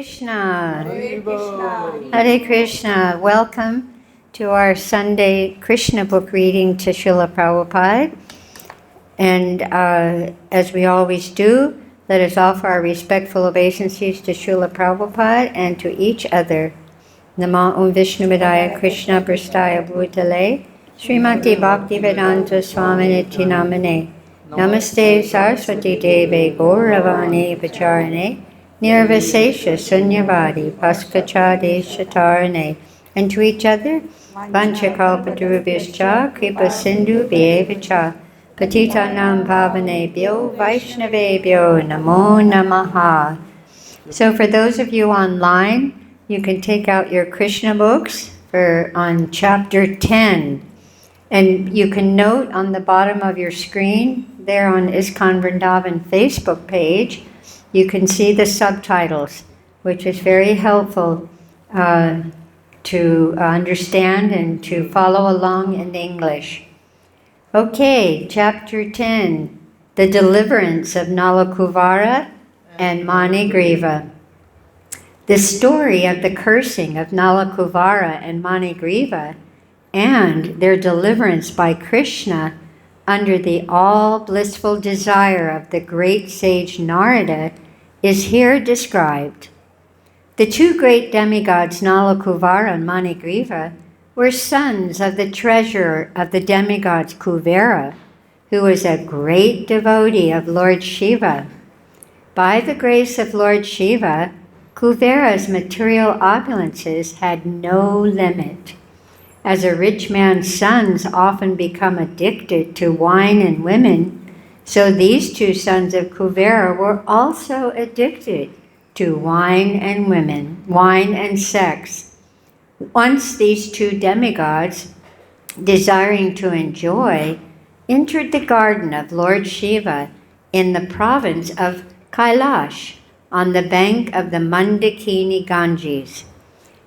Krishna. Hare Krishna. Hare Krishna. Welcome to our Sunday Krishna book reading to Srila Prabhupada. And as we always do, let us offer our respectful obeisances to Srila Prabhupada and to each other. Nama Om Vishnu Vidaya Krishna Prastaya Bhutale Srimati Bhakti-Vedanta Swaminiti Namane Namaste Saraswati Deve Gauravani Pacharane Nirvisesha Sunyavadi Paskachade Shatarane. And to each other, Vanchakalpadurubhyascha Kripa Sindhu Vyevacha Patitanam Pavanebhyo Vaishnavebhyo Namo Namaha. So for those of you online, you can take out your Krishna books on chapter 10. And you can note on the bottom of your screen, there on ISKCON Vrindavan Facebook page, you can see the subtitles, which is very helpful to understand and to follow along in English. Okay, chapter 10, the deliverance of Nalakuvara and Manigriva. The story of the cursing of Nalakuvara and Manigriva and their deliverance by Krishna under the all-blissful desire of the great sage Narada is here described. The two great demigods Nalakuvara and Manigriva were sons of the treasurer of the demigods Kuvera, who was a great devotee of Lord Shiva. By the grace of Lord Shiva, Kuvera's material opulences had no limit. As a rich man's sons often become addicted to wine and women, so these two sons of Kuvera were also addicted to wine and women, wine and sex. Once these two demigods, desiring to enjoy, entered the garden of Lord Shiva in the province of Kailash, on the bank of the Mandakini Ganges.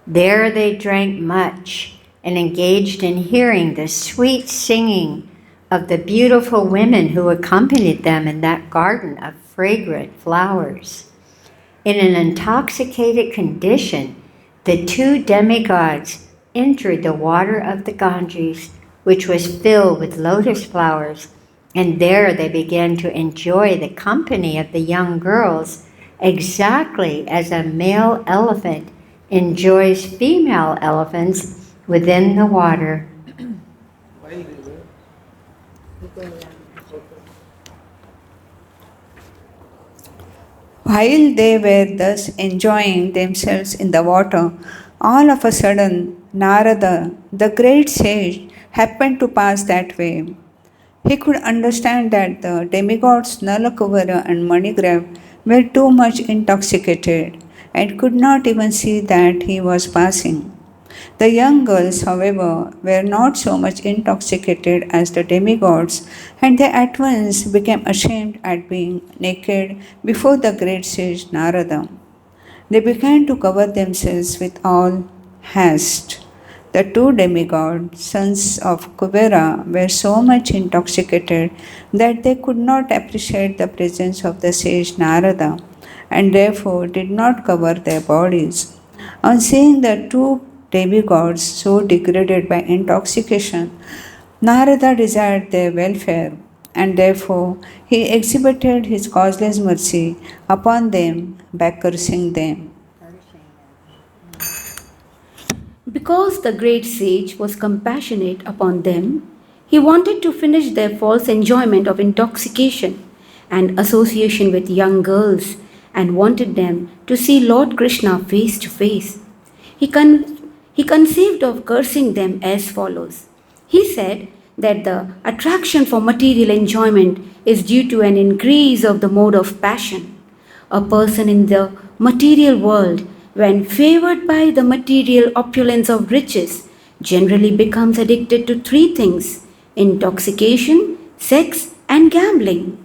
There they drank much and engaged in hearing the sweet singing of the beautiful women who accompanied them in that garden of fragrant flowers. In an intoxicated condition, the two demigods entered the water of the Ganges, which was filled with lotus flowers, and there they began to enjoy the company of the young girls, exactly as a male elephant enjoys female elephants within the water. While they were thus enjoying themselves in the water, all of a sudden Narada, the great sage, happened to pass that way. He could understand that the demigods Nalakuvara and Manigriva were too much intoxicated and could not even see that he was passing. The young girls, however, were not so much intoxicated as the demigods, and they at once became ashamed at being naked before the great sage Narada. They began to cover themselves with all haste. The two demigods, sons of Kuvera, were so much intoxicated that they could not appreciate the presence of the sage Narada, and therefore did not cover their bodies. On seeing the two demigods so degraded by intoxication, Narada desired their welfare, and therefore he exhibited his causeless mercy upon them by cursing them. Because the great sage was compassionate upon them, he wanted to finish their false enjoyment of intoxication and association with young girls, and wanted them to see Lord Krishna face to face. He conceived of cursing them as follows. He said that the attraction for material enjoyment is due to an increase of the mode of passion. A person in the material world, when favored by the material opulence of riches, generally becomes addicted to three things: intoxication, sex, and gambling.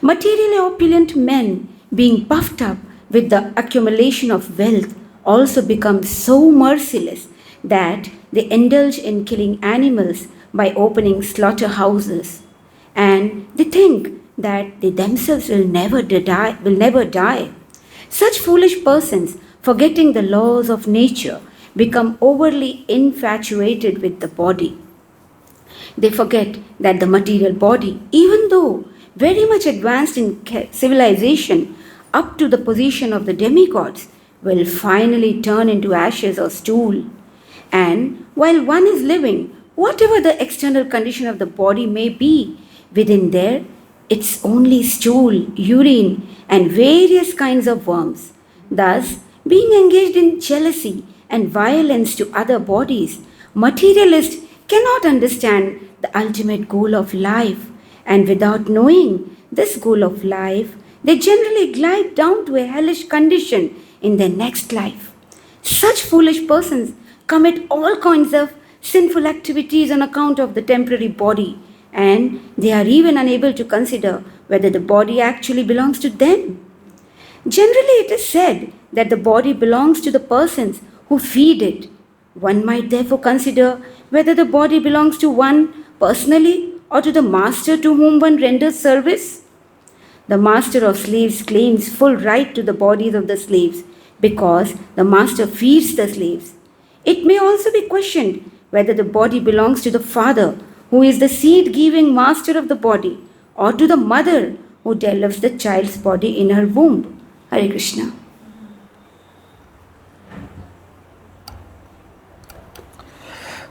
Materially opulent men, being puffed up with the accumulation of wealth, also become so merciless that they indulge in killing animals by opening slaughterhouses, and they think that they themselves will never die. Such foolish persons forgetting the laws of nature, become overly infatuated with the body. They forget that the material body, even though very much advanced in civilization up to the position of the demigods, will finally turn into ashes or stool. And while one is living, whatever the external condition of the body may be, within there, it's only stool, urine, and various kinds of worms. Thus, being engaged in jealousy and violence to other bodies, materialists cannot understand the ultimate goal of life, and without knowing this goal of life, they generally glide down to a hellish condition in their next life. Such foolish persons commit all kinds of sinful activities on account of the temporary body, and they are even unable to consider whether the body actually belongs to them. Generally, it is said that the body belongs to the persons who feed it. One might therefore consider whether the body belongs to one personally or to the master to whom one renders service. The master of slaves claims full right to the bodies of the slaves because the master feeds the slaves. It may also be questioned whether the body belongs to the father, who is the seed-giving master of the body, or to the mother who develops the child's body in her womb. Hare Krishna.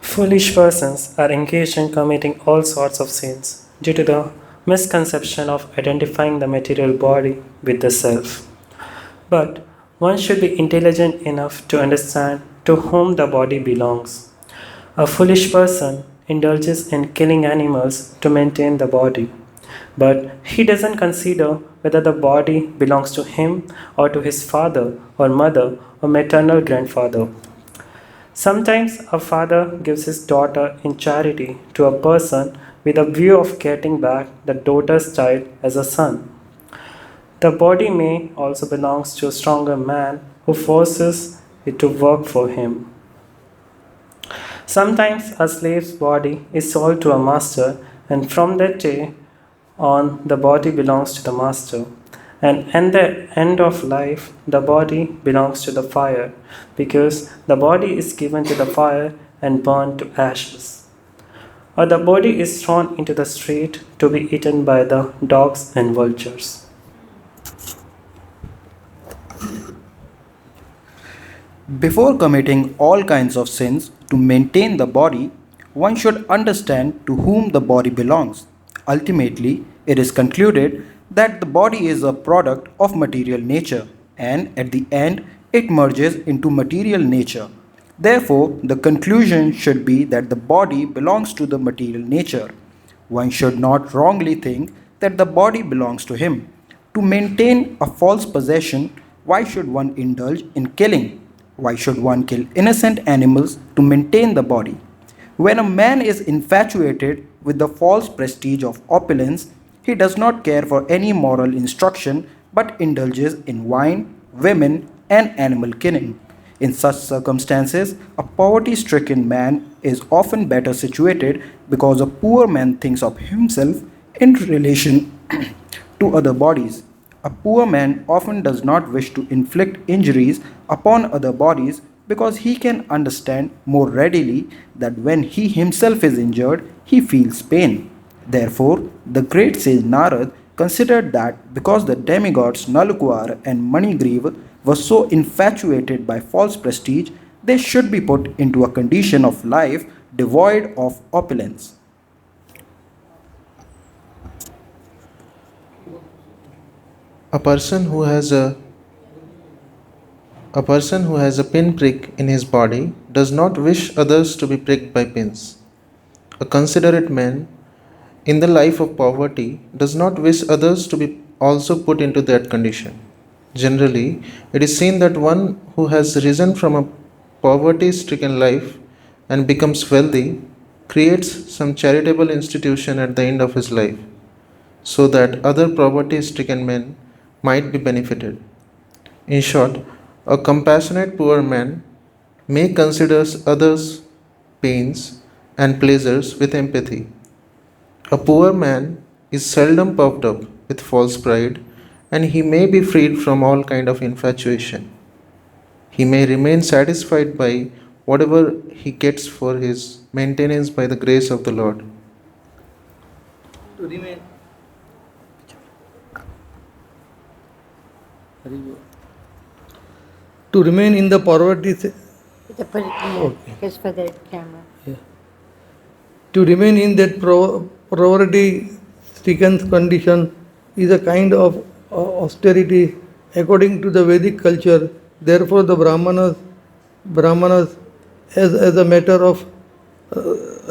Foolish persons are engaged in committing all sorts of sins due to the misconception of identifying the material body with the self. But one should be intelligent enough to understand to whom the body belongs. A foolish person indulges in killing animals to maintain the body, but he doesn't consider whether the body belongs to him or to his father or mother or maternal grandfather. Sometimes a father gives his daughter in charity to a person with a view of getting back the daughter's child as a son. The body may also belong to a stronger man who forces it to work for him. Sometimes a slave's body is sold to a master, and from that day on, the body belongs to the master. And at the end of life, the body belongs to the fire, because the body is given to the fire and burned to ashes. Or the body is thrown into the street to be eaten by the dogs and vultures. Before committing all kinds of sins to maintain the body, one should understand to whom the body belongs. Ultimately, it is concluded that the body is a product of material nature, and at the end, it merges into material nature. Therefore, the conclusion should be that the body belongs to the material nature. One should not wrongly think that the body belongs to him. To maintain a false possession, why should one indulge in killing? Why should one kill innocent animals to maintain the body? When a man is infatuated with the false prestige of opulence, he does not care for any moral instruction but indulges in wine, women, and animal killing. In such circumstances, a poverty stricken man is often better situated because a poor man thinks of himself in relation to other bodies. A poor man often does not wish to inflict injuries upon other bodies because he can understand more readily that when he himself is injured, he feels pain. Therefore, the great sage Narad considered that because the demigods Nalukvar and Manigriva were so infatuated by false prestige, they should be put into a condition of life devoid of opulence. A person who has a pinprick in his body does not wish others to be pricked by pins. A considerate man in the life of poverty does not wish others to be also put into that condition. Generally, it is seen that one who has risen from a poverty-stricken life and becomes wealthy creates some charitable institution at the end of his life, so that other poverty-stricken men might be benefited. In short, a compassionate poor man may consider others' pains and pleasures with empathy. A poor man is seldom puffed up with false pride, and he may be freed from all kind of infatuation. he may remain satisfied by whatever he gets for his maintenance by the grace of the Lord. To remain in the poverty, To put it in just for the camera. to remain in that poverty-stricken condition is a kind of austerity according to the Vedic culture. Therefore, the Brahmanas, as a matter of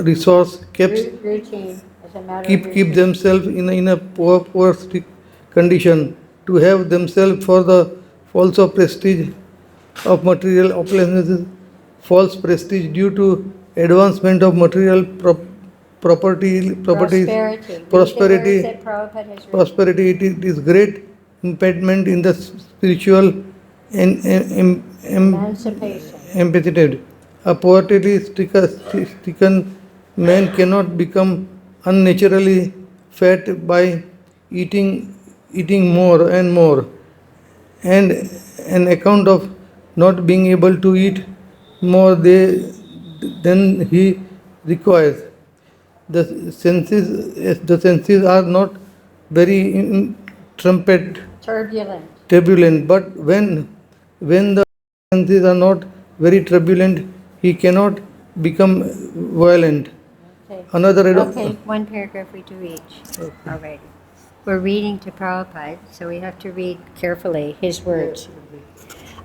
resource, Routine, as a matter of keep routine. themselves in a poor condition to have themselves for the false prestige of material opulences, false prestige due to advancement of material properties, Prosperity. prosperity, Read the words that Prabhupada has written. prosperity. It is great impediment in the spiritual and Emancipation. empathy. A poverty-stricken man cannot become unnaturally fat by eating more and more, and an account of not being able to eat more than he requires. The senses are not very turbulent, but when the senses are not very turbulent, he cannot become violent. Okay. Another Okay, one paragraph we do each. Alrighty. We're reading to Prabhupada, so we have to read carefully his words.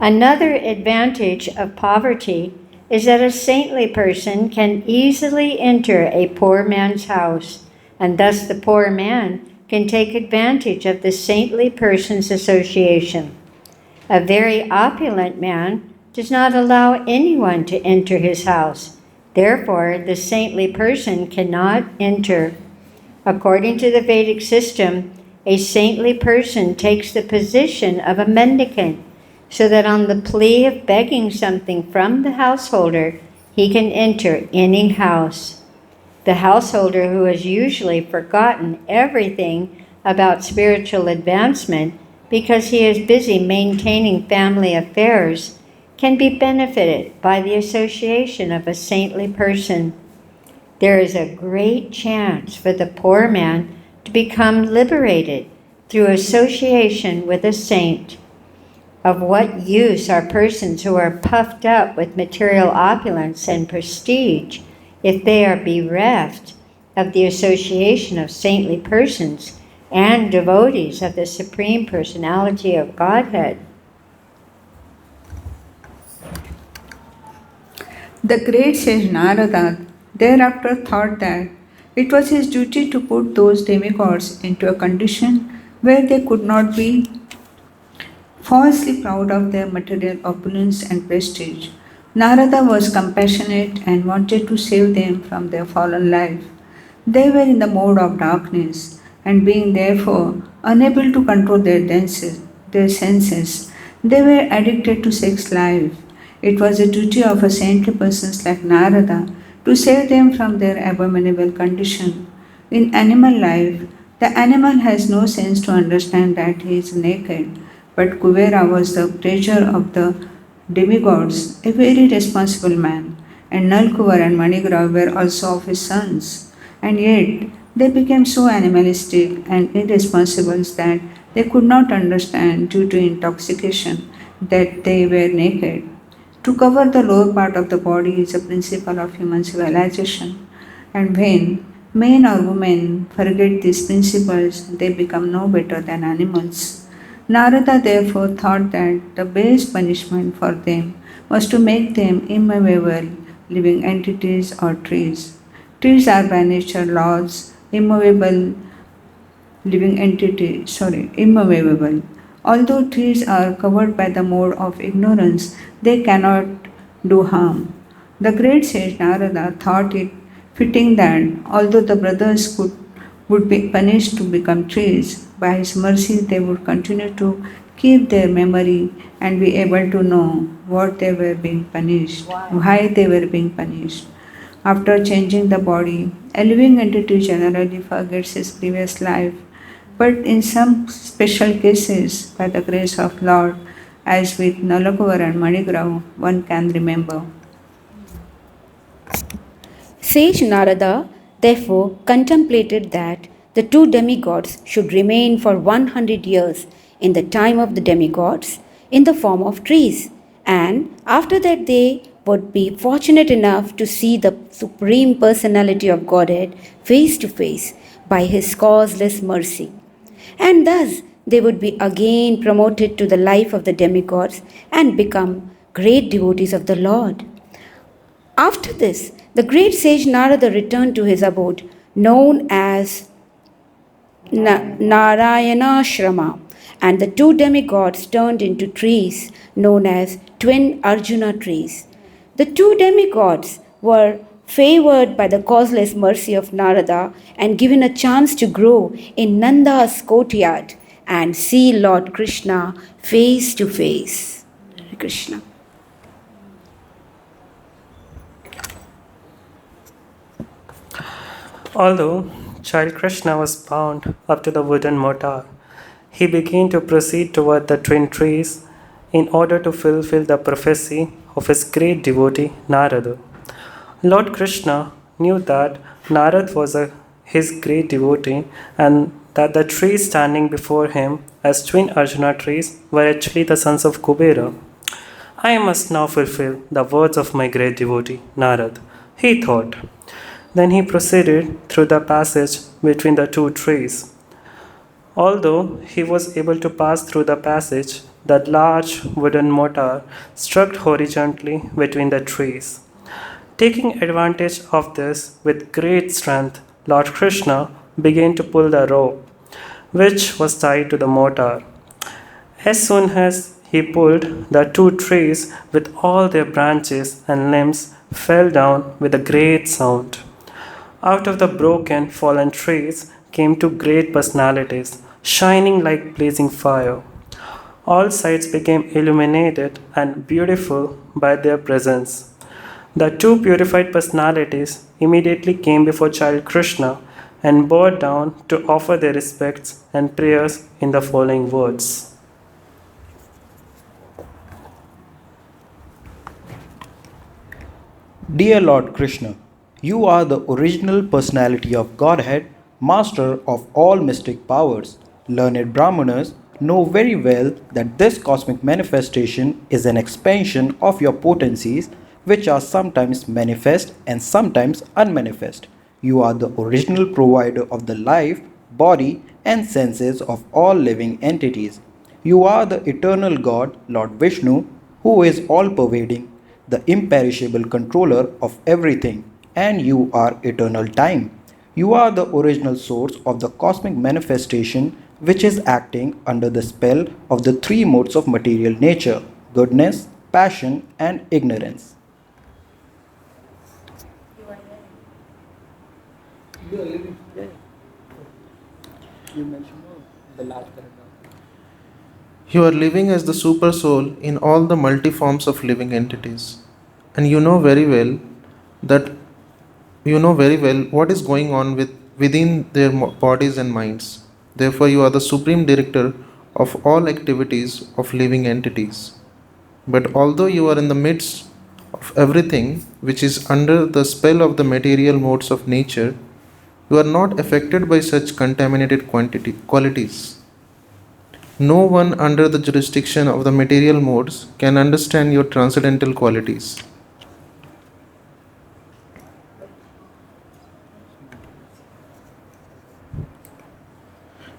Another advantage of poverty is that a saintly person can easily enter a poor man's house, and thus the poor man can take advantage of the saintly person's association. A very opulent man does not allow anyone to enter his house. Therefore, the saintly person cannot enter. According to the Vedic system, a saintly person takes the position of a mendicant, so that on the plea of begging something from the householder, he can enter any house. The householder, who has usually forgotten everything about spiritual advancement because he is busy maintaining family affairs, can be benefited by the association of a saintly person. There is a great chance for the poor man to become liberated through association with a saint. Of what use are persons who are puffed up with material opulence and prestige if they are bereft of the association of saintly persons and devotees of the Supreme Personality of Godhead? The great sage Narada thereafter thought that it was his duty to put those demigods into a condition where they could not be falsely proud of their material opulence and prestige. Narada was compassionate and wanted to save them from their fallen life. They were in the mode of darkness, and being therefore unable to control their senses, they were addicted to sex life. It was the duty of a saintly person like Narada to save them from their abominable condition. In animal life, the animal has no sense to understand that he is naked, but Kuvera was the treasurer of the demigods, a very responsible man, and Nalkuvar and Manigrav were also of his sons. And yet, they became so animalistic and irresponsible that they could not understand, due to intoxication, that they were naked. To cover the lower part of the body is a principle of human civilization, and when men or women forget these principles, they become no better than animals. Narada therefore thought that the best punishment for them was to make them immovable living entities or trees. Trees are by nature laws, immovable. Although trees are covered by the mode of ignorance, they cannot do harm. The great sage Narada thought it fitting that although the brothers would be punished to become trees, by his mercy they would continue to keep their memory and be able to know what they were being punished, why they were being punished. After changing the body, a living entity generally forgets his previous life, but in some special cases, by the grace of Lord, as with Nalakuvar and Manigrav one can remember. Sage Narada therefore contemplated that the two demigods should remain for 100 years in the time of the demigods in the form of trees, and after that they would be fortunate enough to see the Supreme Personality of Godhead face to face by His causeless mercy. And thus they would be again promoted to the life of the demigods and become great devotees of the Lord. After this, the great sage Narada returned to his abode, known as Narayanashrama, and the two demigods turned into trees, known as twin Arjuna trees. The two demigods were favored by the causeless mercy of Narada and given a chance to grow in Nanda's courtyard and see Lord Krishna face to face. Hare Krishna. Although child Krishna was bound up to the wooden mortar, he began to proceed toward the twin trees in order to fulfill the prophecy of his great devotee Narada. Lord Krishna knew that Narad was his great devotee and that the trees standing before him as twin Arjuna trees were actually the sons of Kubera. I must now fulfill the words of my great devotee Narad, he thought. Then he proceeded through the passage between the two trees. Although he was able to pass through the passage, the large wooden mortar struck horizontally between the trees. Taking advantage of this with great strength, Lord Krishna began to pull the rope, which was tied to the mortar. As soon as he pulled, the two trees with all their branches and limbs fell down with a great sound. Out of the broken, fallen trees came two great personalities, shining like blazing fire. All sides became illuminated and beautiful by their presence. The two purified personalities immediately came before child Krishna and bowed down to offer their respects and prayers in the following words. Dear Lord Krishna, you are the original personality of Godhead, master of all mystic powers. Learned Brahmanas know very well that this cosmic manifestation is an expansion of your potencies, which are sometimes manifest and sometimes unmanifest. You are the original provider of the life, body, and senses of all living entities. You are the eternal God, Lord Vishnu, who is all pervading, the imperishable controller of everything, and you are eternal time. You are the original source of the cosmic manifestation which is acting under the spell of the three modes of material nature: goodness, passion, and ignorance. You are living as the super soul in all the multi forms of living entities. And you know very well what is going on within their bodies and minds. Therefore, you are the supreme director of all activities of living entities. But although you are in the midst of everything which is under the spell of the material modes of nature, you are not affected by such contaminated qualities. No one under the jurisdiction of the material modes can understand your transcendental qualities.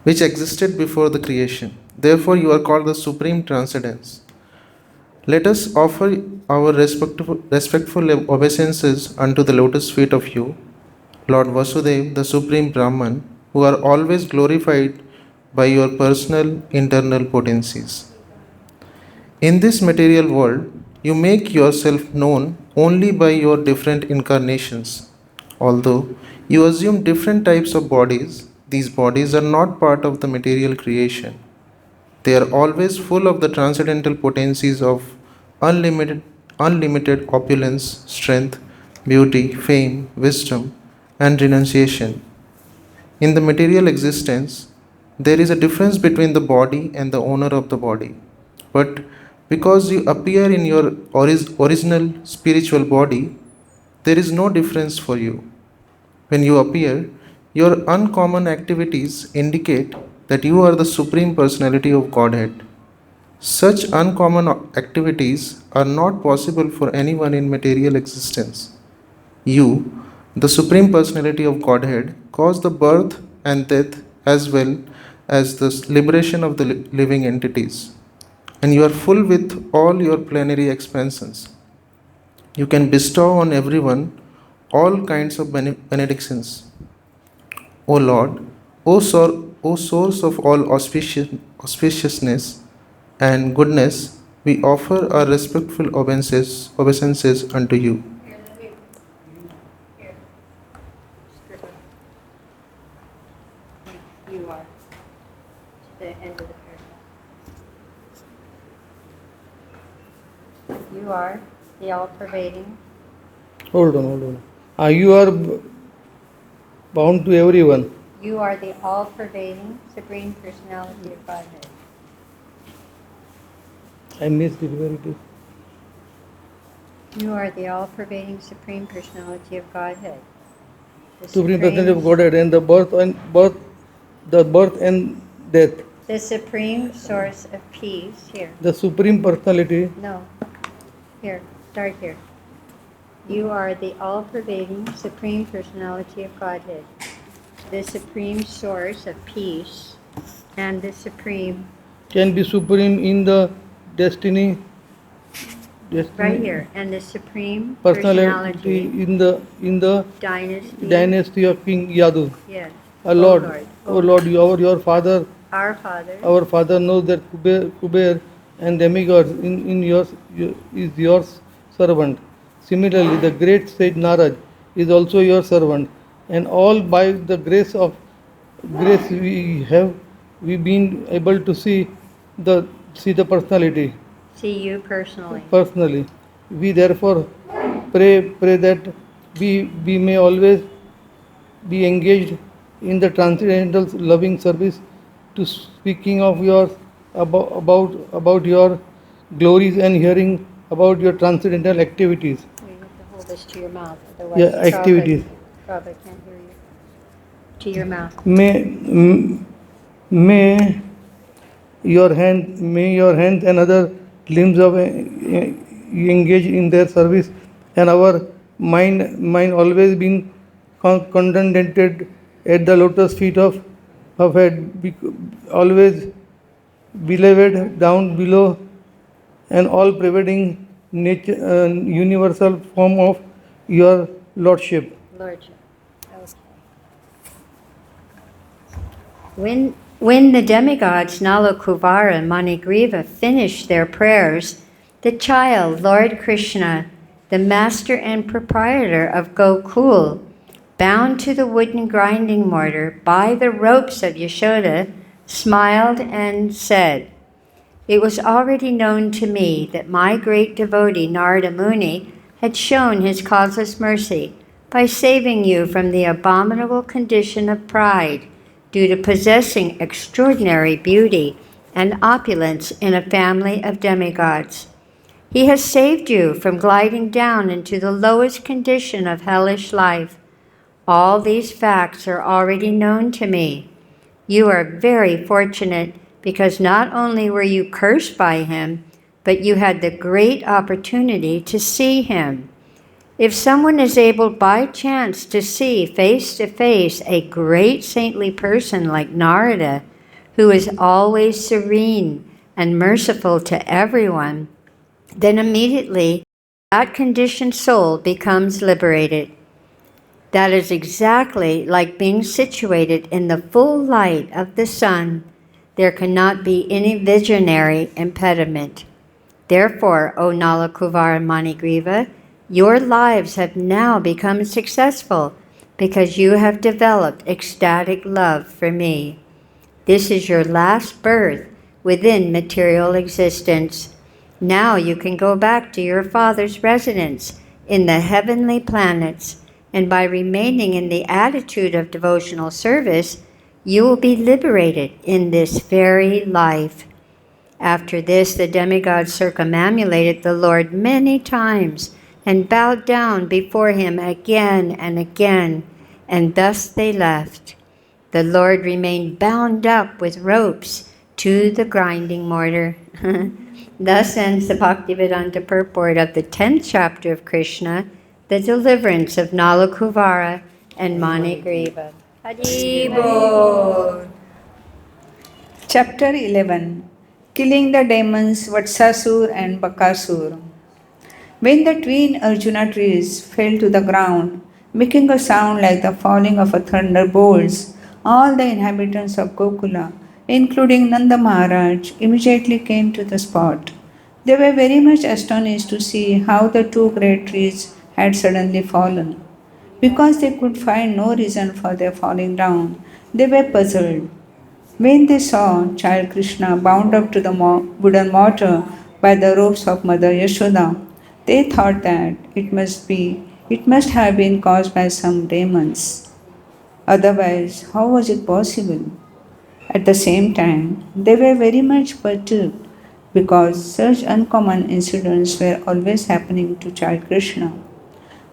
Which existed before the creation. Therefore, you are called the Supreme Transcendence. Let us offer our respectful obeisances unto the lotus feet of you, Lord Vasudev, the Supreme Brahman, who are always glorified by your personal internal potencies. In this material world, you make yourself known only by your different incarnations. Although you assume different types of bodies, these bodies are not part of the material creation. They are always full of the transcendental potencies of unlimited opulence, strength, beauty, fame, wisdom, and renunciation. In the material existence, there is a difference between the body and the owner of the body. But Because you appear in your original spiritual body, there is no difference for you. When you appear, your uncommon activities indicate that you are the Supreme Personality of Godhead. Such uncommon activities are not possible for anyone in material existence. You, the Supreme Personality of Godhead, cause the birth and death as well as the liberation of the living entities. And you are full with all your plenary expansions. You can bestow on everyone all kinds of benedictions. O Lord, O source of all auspiciousness and goodness, we offer our respectful obeisances unto you. You are. To the end of the paragraph. You are the all-pervading. Hold on. You are bound to everyone. You are the all-pervading Supreme Personality of Godhead. I missed it where it is. You are the all-pervading Supreme Personality of Godhead. The Supreme Personality of Godhead, and the birth and death. The Supreme Source of Peace. Here. The Supreme Personality. No. Here. Start here. You are the all-pervading Supreme Personality of Godhead, the Supreme Source of Peace, and the Supreme... Can be supreme in the destiny. Right here. And the Supreme Personality in the dynasty of King Yadu. Yes. Lord, O Lord, your Father, Our Father. our Father knows that Kuber and demigods is your servant. Similarly, the great sage Narad is also your servant, and all by the grace we been able to see the personality. See you personally. Personally, we therefore pray that we may always be engaged in the transcendental loving service to speaking of your about your glories and hearing about your transcendental activities. You have to hold this to your mouth, otherwise Yeah, activities. Prabhupada can't hear you. To your mouth. May your hands and other limbs of engage in their service, and our mind always been contented at the lotus feet of head, always beloved down below, and all pervading nature, universal form of your lordship. Lordship. Okay. When the demigods Nala Kuvara and Manigriva finished their prayers, the child, Lord Krishna, the master and proprietor of Gokul, bound to the wooden grinding mortar by the ropes of Yashoda, smiled and said, "It was already known to me that my great devotee Narada Muni had shown his causeless mercy by saving you from the abominable condition of pride due to possessing extraordinary beauty and opulence in a family of demigods. He has saved you from gliding down into the lowest condition of hellish life. All these facts are already known to me. You are very fortunate because not only were you cursed by him, but you had the great opportunity to see him. If someone is able by chance to see face to face a great saintly person like Narada, who is always serene and merciful to everyone, then immediately that conditioned soul becomes liberated. That is exactly like being situated in the full light of the sun. There cannot be any visionary impediment. Therefore, O Nala Kuvar and Manigriva, your lives have now become successful because you have developed ecstatic love for me. This is your last birth within material existence. Now you can go back to your father's residence in the heavenly planets, and by remaining in the attitude of devotional service, you will be liberated in this very life. After this, the demigod circumambulated the Lord many times and bowed down before him again and again, and thus they left. The Lord remained bound up with ropes to the grinding mortar. Thus ends the Bhaktivedanta purport of the 10th chapter of Krishna, the deliverance of Nalakuvara and Manigriva. Haribol. Chapter 11. Killing the demons Vatsasur and Bakasur. When the twin Arjuna trees fell to the ground, making a sound like the falling of a thunderbolts, all the inhabitants of Gokula, including Nanda Maharaj, immediately came to the spot. They were very much astonished to see how the two great trees had suddenly fallen. Because they could find no reason for their falling down, they were puzzled. When they saw child Krishna bound up to the wooden mortar by the ropes of Mother Yashoda, they thought that it must have been caused by some demons. Otherwise, how was it possible? At the same time, they were very much perturbed because such uncommon incidents were always happening to child Krishna.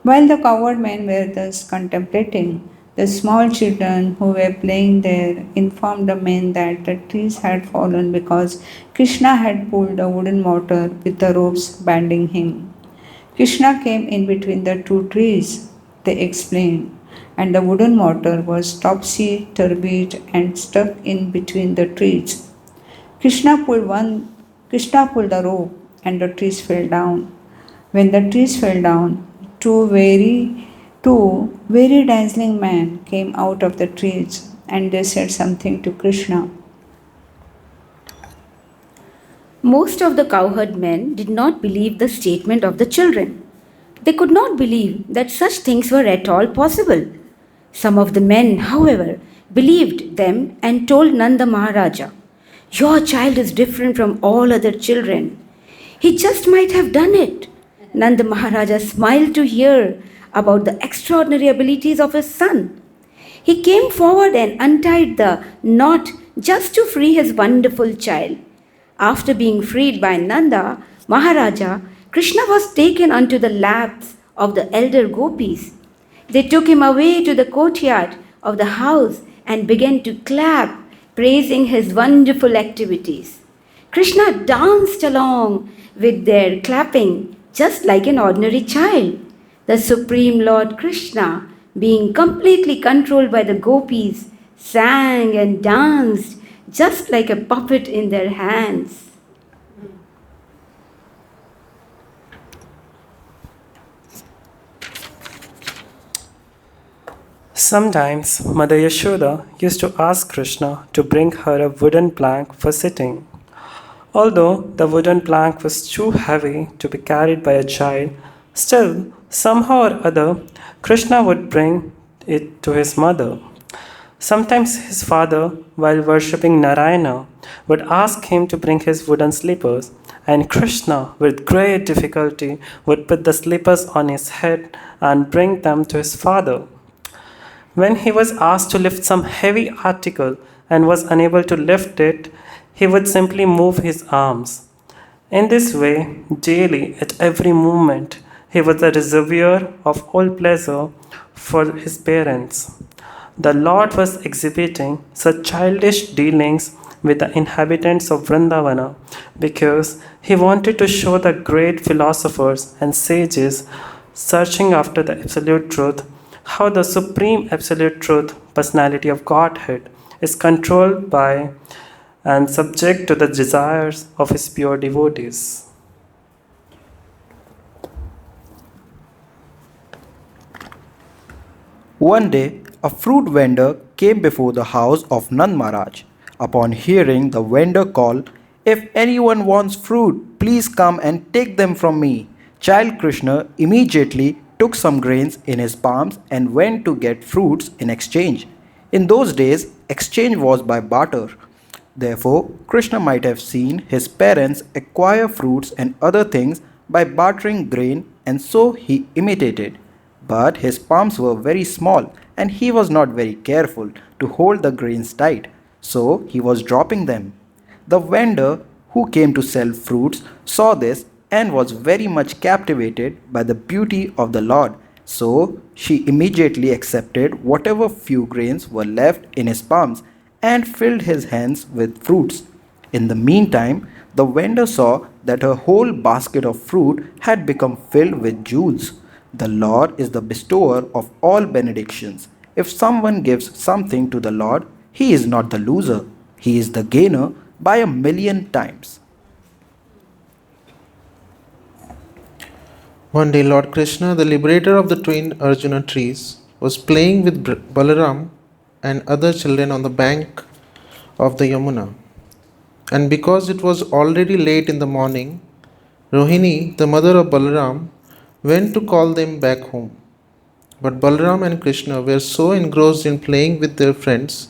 While the coward men were thus contemplating, the small children who were playing there informed the men that the trees had fallen because Krishna had pulled a wooden mortar with the ropes binding him. Krishna came in between the two trees, they explained, and the wooden mortar was topsy-turvy and stuck in between the trees. Krishna pulled the rope and the trees fell down. When the trees fell down, two very dazzling men came out of the trees and they said something to Krishna. Most of the cowherd men did not believe the statement of the children. They could not believe that such things were at all possible. Some of the men, however, believed them and told Nanda Maharaja, "Your child is different from all other children. He just might have done it." Nanda Maharaja smiled to hear about the extraordinary abilities of his son. He came forward and untied the knot just to free his wonderful child. After being freed by Nanda Maharaja, Krishna was taken unto the laps of the elder gopis. They took him away to the courtyard of the house and began to clap, praising his wonderful activities. Krishna danced along with their clapping just like an ordinary child. The Supreme Lord Krishna, being completely controlled by the gopis, sang and danced just like a puppet in their hands. Sometimes Mother Yashoda used to ask Krishna to bring her a wooden plank for sitting. Although the wooden plank was too heavy to be carried by a child, still, somehow or other, Krishna would bring it to his mother. Sometimes his father, while worshipping Narayana, would ask him to bring his wooden slippers, and Krishna, with great difficulty, would put the slippers on his head and bring them to his father. When he was asked to lift some heavy article and was unable to lift it, he would simply move his arms. In this way, daily, at every moment, he was a reservoir of all pleasure for his parents. The Lord was exhibiting such childish dealings with the inhabitants of Vrindavana because he wanted to show the great philosophers and sages searching after the absolute truth how the supreme absolute truth, personality of Godhead, is controlled by and subject to the desires of his pure devotees. One day, a fruit vendor came before the house of Nand Maharaj. Upon hearing the vendor call, "If anyone wants fruit, please come and take them from me," Child Krishna immediately took some grains in his palms and went to get fruits in exchange. In those days, exchange was by barter. Therefore, Krishna might have seen his parents acquire fruits and other things by bartering grain, and so he imitated. But his palms were very small and he was not very careful to hold the grains tight, so he was dropping them. The vendor, who came to sell fruits, saw this and was very much captivated by the beauty of the Lord. So she immediately accepted whatever few grains were left in his palms and filled his hands with fruits. In the meantime, the vendor saw that her whole basket of fruit had become filled with jewels. The Lord is the bestower of all benedictions. If someone gives something to the Lord, he is not the loser, he is the gainer by 1,000,000 times. One day, Lord Krishna, the liberator of the twin Arjuna trees, was playing with Balaram and other children on the bank of the Yamuna. And because it was already late in the morning, Rohini, the mother of Balaram, went to call them back home. But Balaram and Krishna were so engrossed in playing with their friends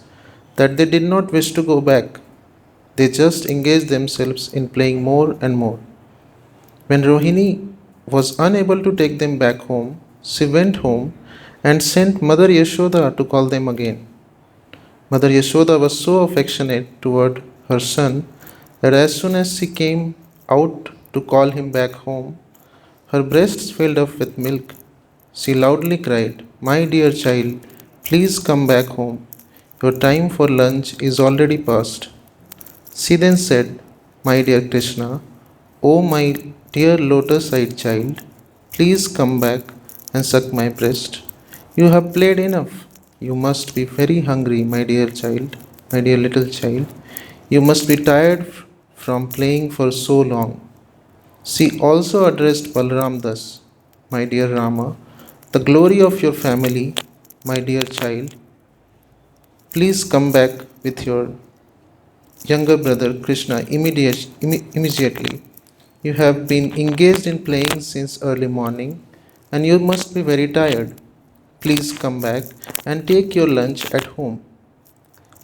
that they did not wish to go back. They just engaged themselves in playing more and more. When Rohini was unable to take them back home, she went home and sent Mother Yashoda to call them again. Mother Yashoda was so affectionate toward her son that as soon as she came out to call him back home, her breasts filled up with milk. She loudly cried, "My dear child, please come back home. Your time for lunch is already past." She then said, "My dear Krishna, O my dear lotus-eyed child, please come back and suck my breast. You have played enough. You must be very hungry, my dear child, my dear little child. You must be tired from playing for so long." She also addressed Balaram thus, "My dear Rama, the glory of your family, my dear child, please come back with your younger brother Krishna immediately. You have been engaged in playing since early morning and you must be very tired. Please come back and take your lunch at home.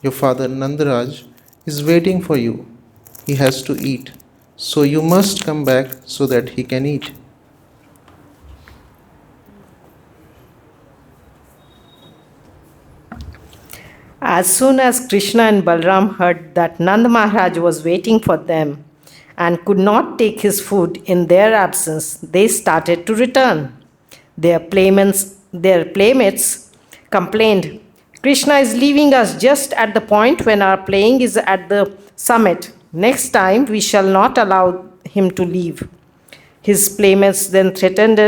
Your father Nandaraj is waiting for you. He has to eat. So you must come back so that he can eat." As soon as Krishna and Balram heard that Nand Maharaj was waiting for them and could not take his food in their absence, they started to return. Their playmates complained, "Krishna is leaving us just at the point when our playing is at the summit. Next time we shall not allow him to leave." His playmates then threatened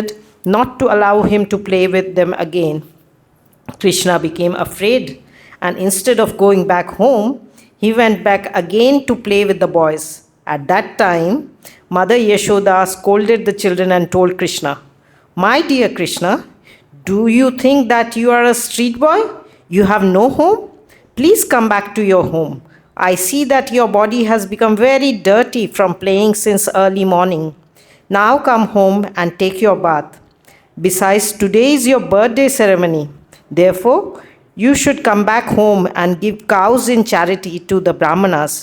not to allow him to play with them again. Krishna became afraid, and instead of going back home, he went back again to play with the boys. At that time, Mother Yashoda scolded the children and told Krishna, "My dear Krishna, do you think that you are a street boy? You have no home? Please come back to your home. I see that your body has become very dirty from playing since early morning. Now come home and take your bath. Besides, today is your birthday ceremony. Therefore, you should come back home and give cows in charity to the Brahmanas.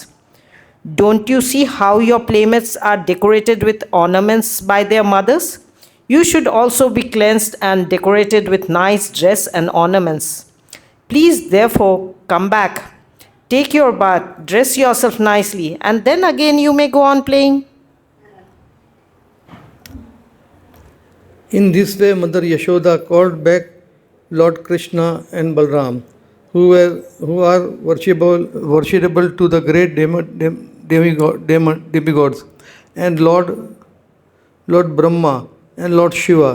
Don't you see how your playmates are decorated with ornaments by their mothers? You should also be cleansed and decorated with nice dress and ornaments. Please, therefore, come back. Take your bath, dress yourself nicely, and then again you may go on playing." In this way, Mother Yashoda called back Lord Krishna and Balram, who are worshipable to the great demigods, and Lord Brahma and Lord Shiva.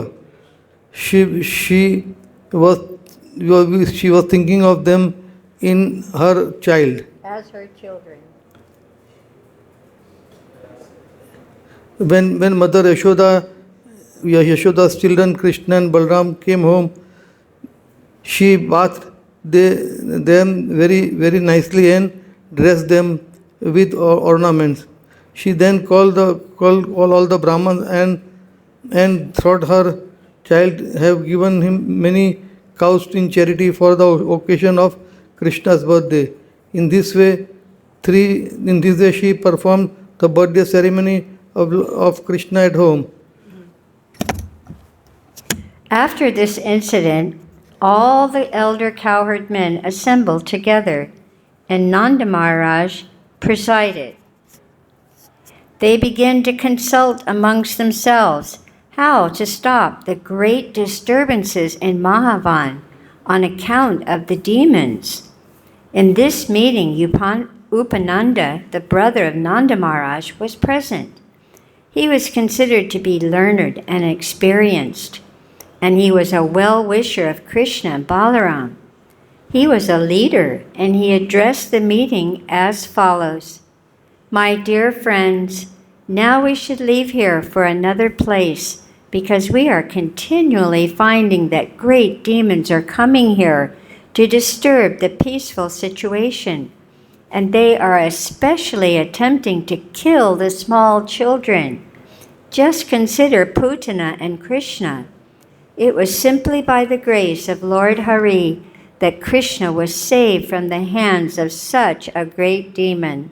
She was thinking of them in her child. As her children. When Mother Yashoda's children Krishna and Balram came home, she bathed them very, very nicely and dressed them with ornaments. She then called all the Brahmins and thought her child have given him many cows in charity for the occasion of Krishna's birthday. In this way, she performed the birthday ceremony of Krishna at home. After this incident, all the elder cowherd men assembled together, and Nanda Maharaj presided. They began to consult amongst themselves how to stop the great disturbances in Mahavan on account of the demons. In this meeting, Upananda, the brother of Nanda Maharaj, was present. He was considered to be learned and experienced, and he was a well-wisher of Krishna and Balaram. He was a leader, and he addressed the meeting as follows. My dear friends, now we should leave here for another place, because we are continually finding that great demons are coming here to disturb the peaceful situation, and they are especially attempting to kill the small children. Just consider Putana and Krishna. It was simply by the grace of Lord Hari that Krishna was saved from the hands of such a great demon.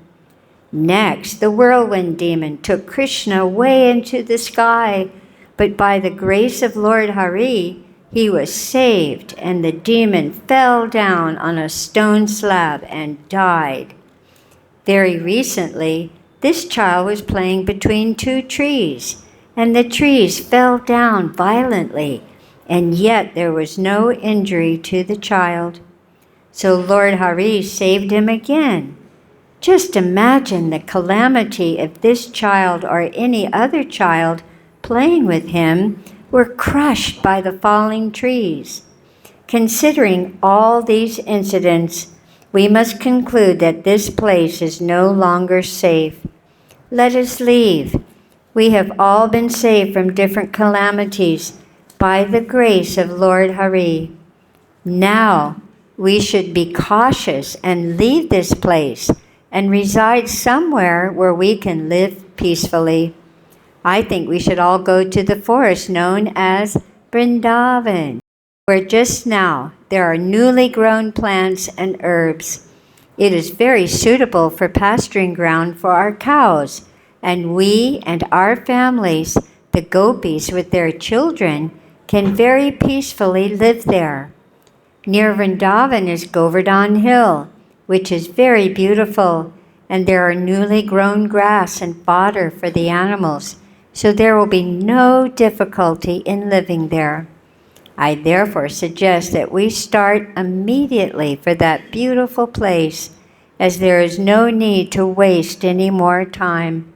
Next, the whirlwind demon took Krishna way into the sky, but by the grace of Lord Hari, he was saved, and the demon fell down on a stone slab and died. Very recently, this child was playing between two trees, and the trees fell down violently, and yet there was no injury to the child. So Lord Hari saved him again. Just imagine the calamity if this child or any other child playing with him were crushed by the falling trees. Considering all these incidents, we must conclude that this place is no longer safe. Let us leave. We have all been saved from different calamities by the grace of Lord Hari. Now we should be cautious and leave this place and reside somewhere where we can live peacefully. I think we should all go to the forest known as Vrindavan, where just now there are newly grown plants and herbs. It is very suitable for pasturing ground for our cows, and we and our families, the gopis with their children, can very peacefully live there. Near Vrindavan is Govardhan Hill, which is very beautiful, and there are newly grown grass and fodder for the animals, so there will be no difficulty in living there. I therefore suggest that we start immediately for that beautiful place, as there is no need to waste any more time.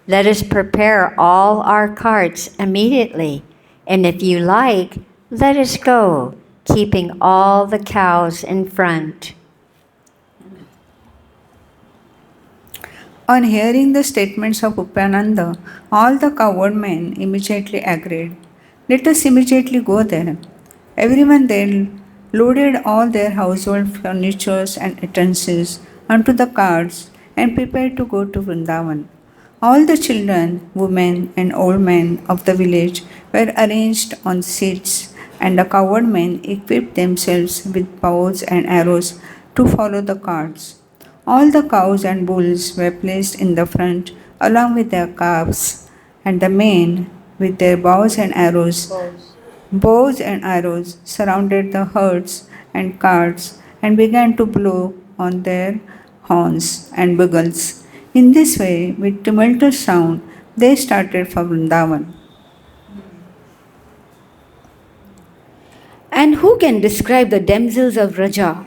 Let us prepare all our carts immediately, and if you like, let us go, keeping all the cows in front. On hearing the statements of Upananda, all the cowherd men immediately agreed. Let us immediately go there. Everyone there loaded all their household furnitures and utensils onto the carts and prepared to go to Vrindavan. All the children, women, and old men of the village were arranged on seats, and the cowherd men equipped themselves with bows and arrows to follow the carts. All the cows and bulls were placed in the front along with their calves, and the men with their bows and arrows surrounded the herds and carts and began to blow on their horns and bugles. In this way, with tumultuous sound, they started for Vrindavan. And who can describe the damsels of Raja?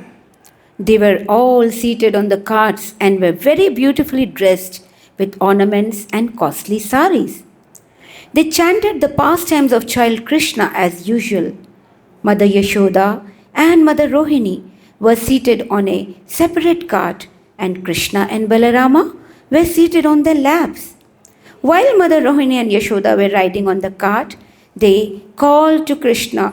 They were all seated on the carts and were very beautifully dressed with ornaments and costly saris. They chanted the pastimes of child Krishna as usual. Mother Yashoda and Mother Rohini were seated on a separate cart, and Krishna and Balarama were seated on their laps. While Mother Rohini and Yashoda were riding on the cart, they talked to Krishna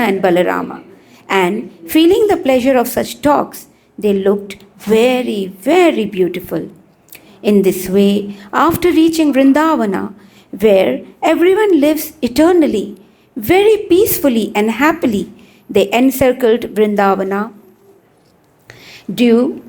and Balarama, and feeling the pleasure of such talks, they looked very, very beautiful. In this way, after reaching Vrindavana, where everyone lives eternally, very peacefully and happily, they encircled Vrindavana, drew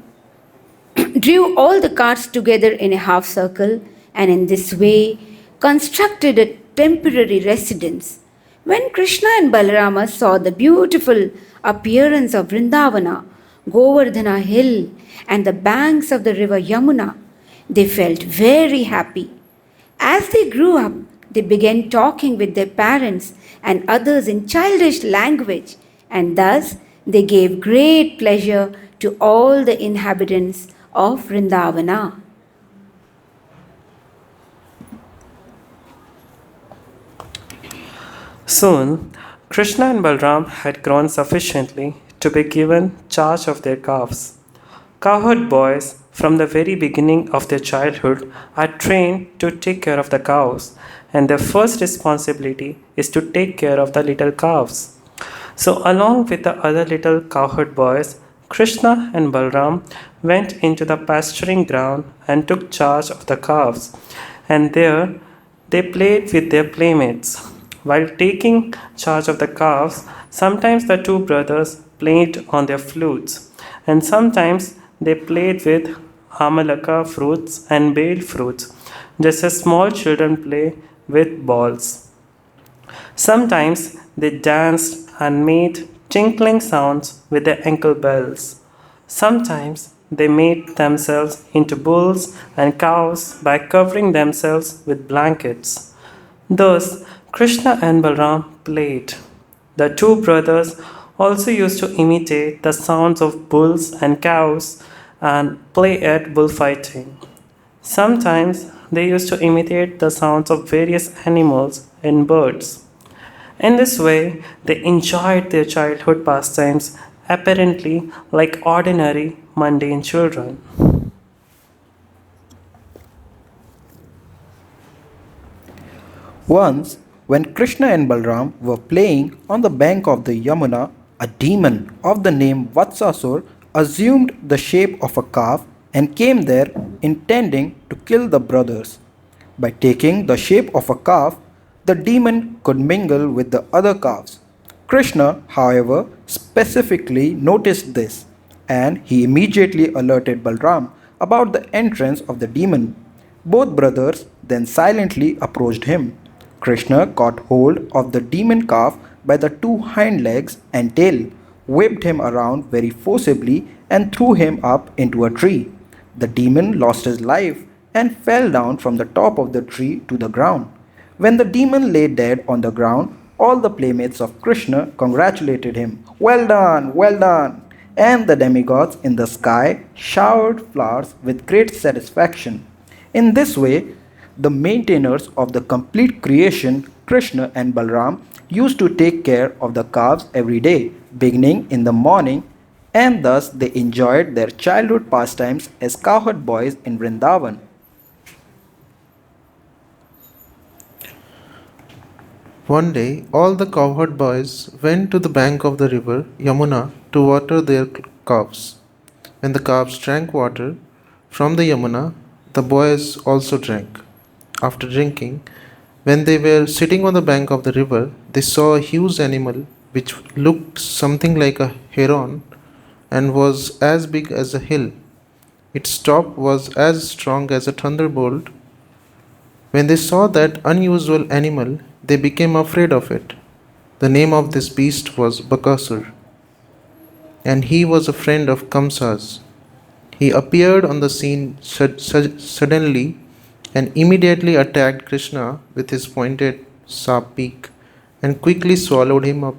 all the carts together in a half circle, and in this way constructed a temporary residence. When Krishna and Balarama saw the beautiful appearance of Vrindavana, Govardhana Hill, and the banks of the river Yamuna, They felt very happy. As they grew up, they began talking with their parents and others in childish language, and thus they gave great pleasure to all the inhabitants of Vrindavana. Soon, Krishna and Balram had grown sufficiently to be given charge of their calves. Cowherd boys, from the very beginning of their childhood, are trained to take care of the cows, and their first responsibility is to take care of the little calves. So, along with the other little cowherd boys, Krishna and Balram went into the pasturing ground and took charge of the calves, and there they played with their playmates. While taking charge of the calves, sometimes the two brothers played on their flutes, and sometimes they played with amalaka fruits and bale fruits, just as small children play with balls. Sometimes they danced and made tinkling sounds with their ankle bells. Sometimes they made themselves into bulls and cows by covering themselves with blankets. Thus, Krishna and Balram played. The two brothers also used to imitate the sounds of bulls and cows and play at bullfighting. Sometimes they used to imitate the sounds of various animals and birds. In this way, they enjoyed their childhood pastimes apparently like ordinary mundane children. Once, when Krishna and Balram were playing on the bank of the Yamuna, a demon of the name Vatsasur assumed the shape of a calf and came there intending to kill the brothers. By taking the shape of a calf, the demon could mingle with the other calves. Krishna, however, specifically noticed this, and he immediately alerted Balram about the entrance of the demon. Both brothers then silently approached him. Krishna caught hold of the demon calf by the two hind legs and tail, whipped him around very forcibly, and threw him up into a tree. The demon lost his life and fell down from the top of the tree to the ground. When the demon lay dead on the ground, all the playmates of Krishna congratulated him. Well done, well done! And the demigods in the sky showered flowers with great satisfaction. In this way, the maintainers of the complete creation, Krishna and Balram, used to take care of the calves every day, beginning in the morning, and thus they enjoyed their childhood pastimes as cowherd boys in Vrindavan. One day, all the cowherd boys went to the bank of the river Yamuna to water their calves. When the calves drank water from the Yamuna, the boys also drank. After drinking, when they were sitting on the bank of the river, they saw a huge animal which looked something like a heron and was as big as a hill. Its top was as strong as a thunderbolt. When they saw that unusual animal, they became afraid of it. The name of this beast was Bakasur, and he was a friend of Kamsa's. He appeared on the scene suddenly and immediately attacked Krishna with his pointed sharp beak and quickly swallowed him up.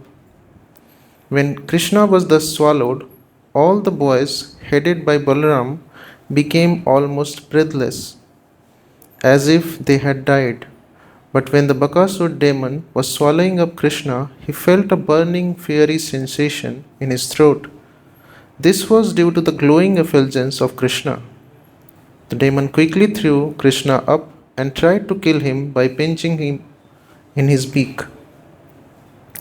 When Krishna was thus swallowed, all the boys, headed by Balaram, became almost breathless, as if they had died. But when the Bakasur demon was swallowing up Krishna, he felt a burning, fiery sensation in his throat. This was due to the glowing effulgence of Krishna. The demon quickly threw Krishna up and tried to kill him by pinching him in his beak.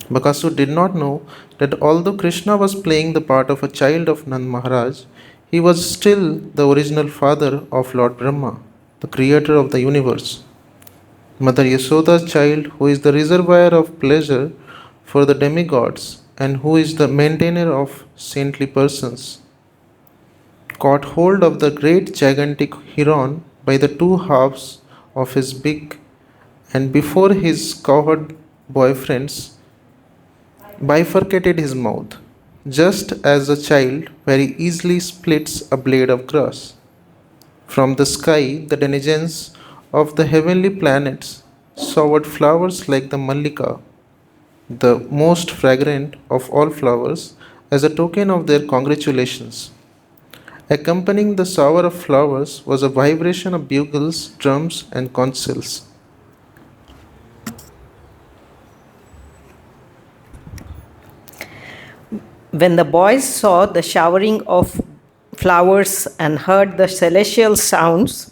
Bakasur did not know that although Krishna was playing the part of a child of Nand Maharaj, he was still the original father of Lord Brahma, the creator of the universe. Mother Yasoda's child, who is the reservoir of pleasure for the demigods and who is the maintainer of saintly persons, caught hold of the great gigantic heron by the two halves of his beak, and before his cowherd boyfriends bifurcated his mouth, just as a child very easily splits a blade of grass. From the sky, the denizens of the heavenly planets showered flowers like the mallika, the most fragrant of all flowers, as a token of their congratulations. Accompanying the shower of flowers was a vibration of bugles, drums, and conch shells. When the boys saw the showering of flowers and heard the celestial sounds,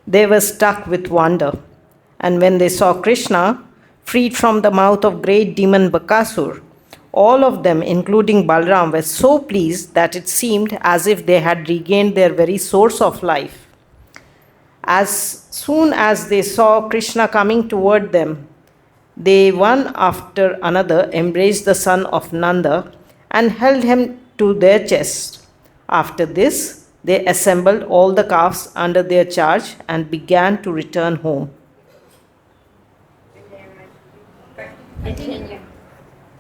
they were struck with wonder. And when they saw Krishna freed from the mouth of great demon Bakasur, all of them, including Balram, were so pleased that it seemed as if they had regained their very source of life. As soon as they saw Krishna coming toward them, they one after another embraced the son of Nanda and held him to their chest. After this, they assembled all the calves under their charge and began to return home.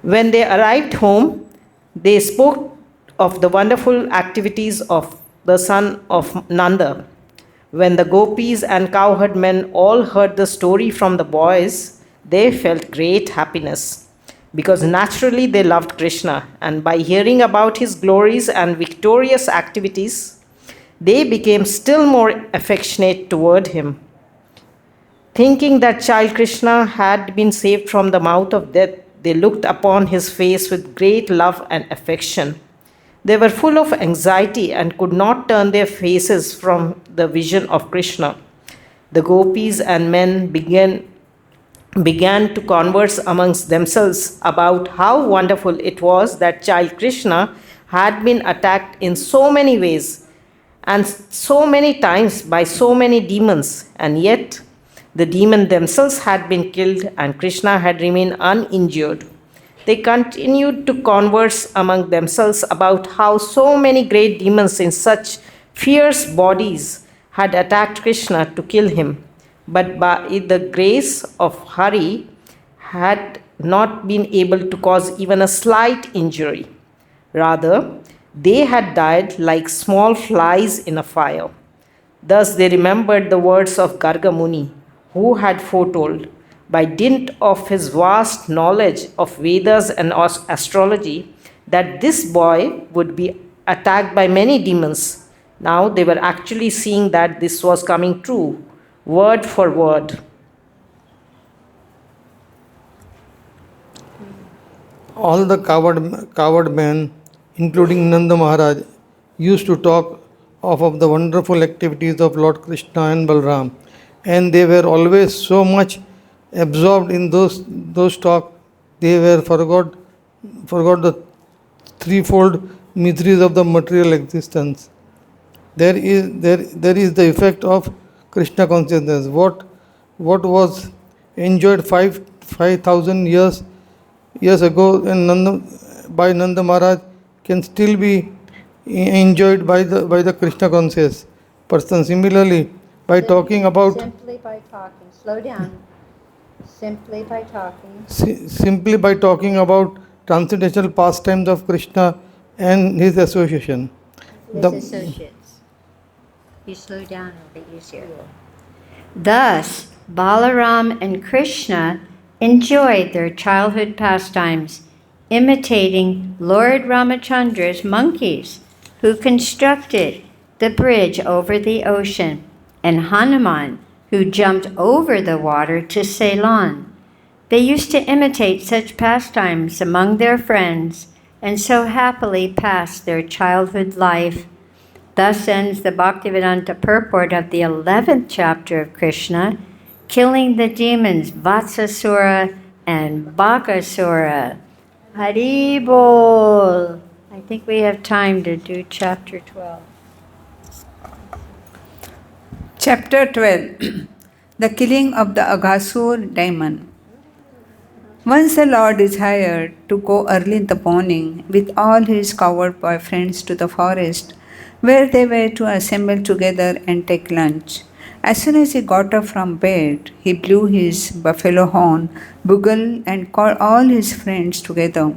When they arrived home, they spoke of the wonderful activities of the son of Nanda. When the gopis and cowherd men all heard the story from the boys, they felt great happiness because naturally they loved Krishna, and by hearing about his glories and victorious activities, they became still more affectionate toward him. Thinking that child Krishna had been saved from the mouth of death, they looked upon his face with great love and affection. They were full of anxiety and could not turn their faces from the vision of Krishna. The gopis and men began to converse amongst themselves about how wonderful it was that child Krishna had been attacked in so many ways and so many times by so many demons, and yet the demons themselves had been killed and Krishna had remained uninjured. They continued to converse among themselves about how so many great demons in such fierce bodies had attacked Krishna to kill him, but by the grace of Hari had not been able to cause even a slight injury. Rather, they had died like small flies in a fire. Thus they remembered the words of Garga Muni, who had foretold, by dint of his vast knowledge of Vedas and astrology, that this boy would be attacked by many demons. Now they were actually seeing that this was coming true, word for word. All the coward men, including Nanda Maharaj, used to talk of the wonderful activities of Lord Krishna and Balram, and they were always so much absorbed in those talk, they were forgot the threefold miseries of the material existence. There is the effect of Krishna consciousness. What was enjoyed 5,000 years ago by Nanda Maharaj can still be enjoyed by the Krishna conscious person. Similarly, by talking about Simply by talking. Slow down. Simply by talking. simply by talking about transcendental pastimes of Krishna and his association. His The- associates. You slow down, it'll be easier. Thus, Balaram and Krishna enjoyed their childhood pastimes, imitating Lord Ramachandra's monkeys, who constructed the bridge over the ocean, and Hanuman, who jumped over the water to Ceylon. They used to imitate such pastimes among their friends, and so happily passed their childhood life. Thus ends the Bhaktivedanta purport of the 11th chapter of Krishna, killing the demons Vatsasura and Bakasura. Hari Bol. I think we have time to do chapter 12. Chapter 12 The Killing of the Aghasur Demon. Once the Lord desired to go early in the morning with all his coward boyfriends to the forest, where they were to assemble together and take lunch. As soon as he got up from bed, he blew his buffalo horn, bugle, and called all his friends together.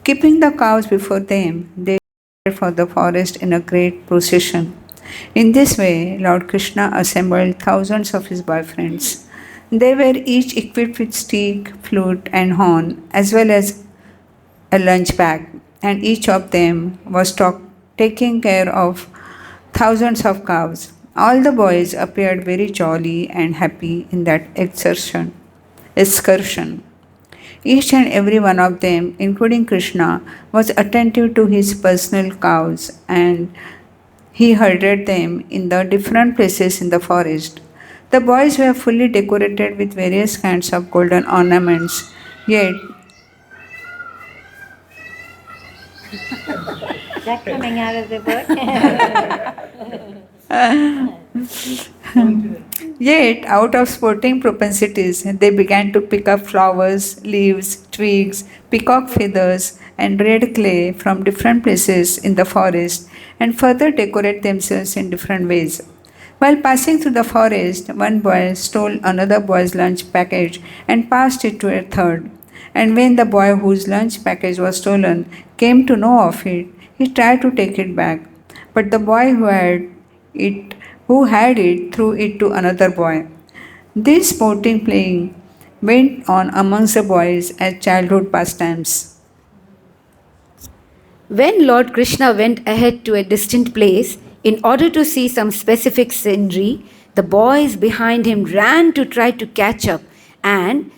Keeping the cows before them, they started for the forest in a great procession. In this way, Lord Krishna assembled thousands of his boyfriends. They were each equipped with stick, flute, and horn, as well as a lunch bag, and each of them was taking care of thousands of cows. All the boys appeared very jolly and happy in that excursion. Each and every one of them, including Krishna, was attentive to his personal cows, and he herded them in the different places in the forest. The boys were fully decorated with various kinds of golden ornaments, yet Is that coming out of the book? Yet, out of sporting propensities, they began to pick up flowers, leaves, twigs, peacock feathers, and red clay from different places in the forest and further decorate themselves in different ways. While passing through the forest, one boy stole another boy's lunch package and passed it to a third. And when the boy whose lunch package was stolen came to know of it, he tried to take it back. But the boy who had it threw it to another boy. This sporting playing went on amongst the boys as childhood pastimes. When Lord Krishna went ahead to a distant place in order to see some specific scenery, the boys behind him ran to try to catch up and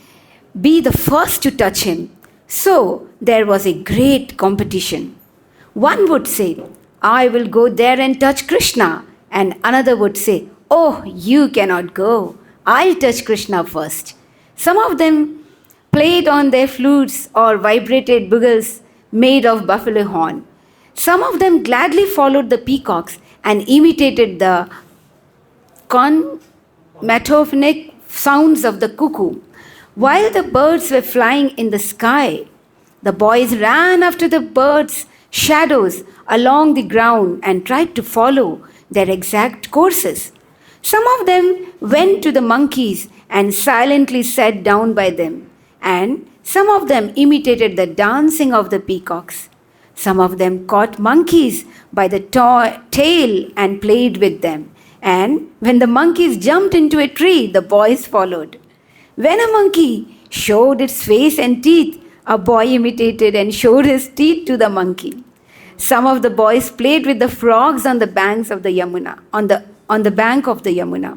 be the first to touch him. So there was a great competition. One would say, "I will go there and touch Krishna." And another would say, "Oh, you cannot go. I'll touch Krishna first." Some of them played on their flutes or vibrated bugles made of buffalo horn. Some of them gladly followed the peacocks and imitated the conmatophonic sounds of the cuckoo. While the birds were flying in the sky, the boys ran after the birds' shadows along the ground and tried to follow their exact courses. Some of them went to the monkeys and silently sat down by them, and some of them imitated the dancing of the peacocks. Some of them caught monkeys by the tail and played with them, and when the monkeys jumped into a tree, the boys followed. When a monkey showed its face and teeth, a boy imitated and showed his teeth to the monkey. Some of the boys played with the frogs on the banks of the Yamuna, on the bank of the Yamuna.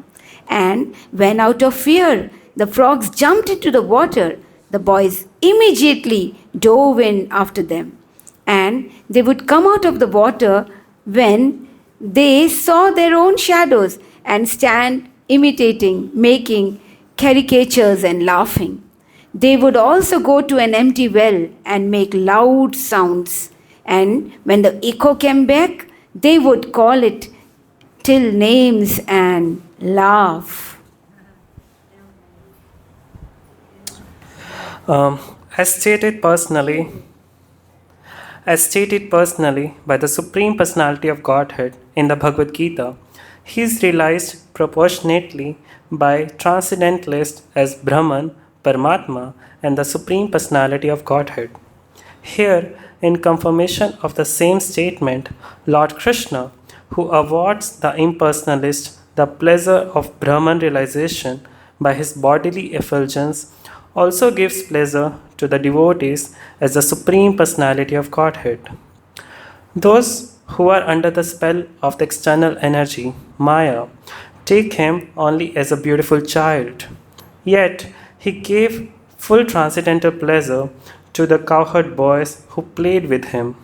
And when out of fear the frogs jumped into the water, the boys immediately dove in after them. And they would come out of the water when they saw their own shadows and stand imitating, making caricatures and laughing. They would also go to an empty well and make loud sounds. And when the echo came back, they would call it till names and laugh. As stated personally by the Supreme Personality of Godhead in the Bhagavad-Gita, he is realized proportionately by transcendentalists as Brahman, Paramatma, and the Supreme Personality of Godhead. Here, in confirmation of the same statement, Lord Krishna, who awards the impersonalist the pleasure of Brahman realization by his bodily effulgence, also gives pleasure to the devotees as the Supreme Personality of Godhead. Those who are under the spell of the external energy, Maya, take him only as a beautiful child. Yet, he gave full transcendental pleasure to the cowherd boys who played with him.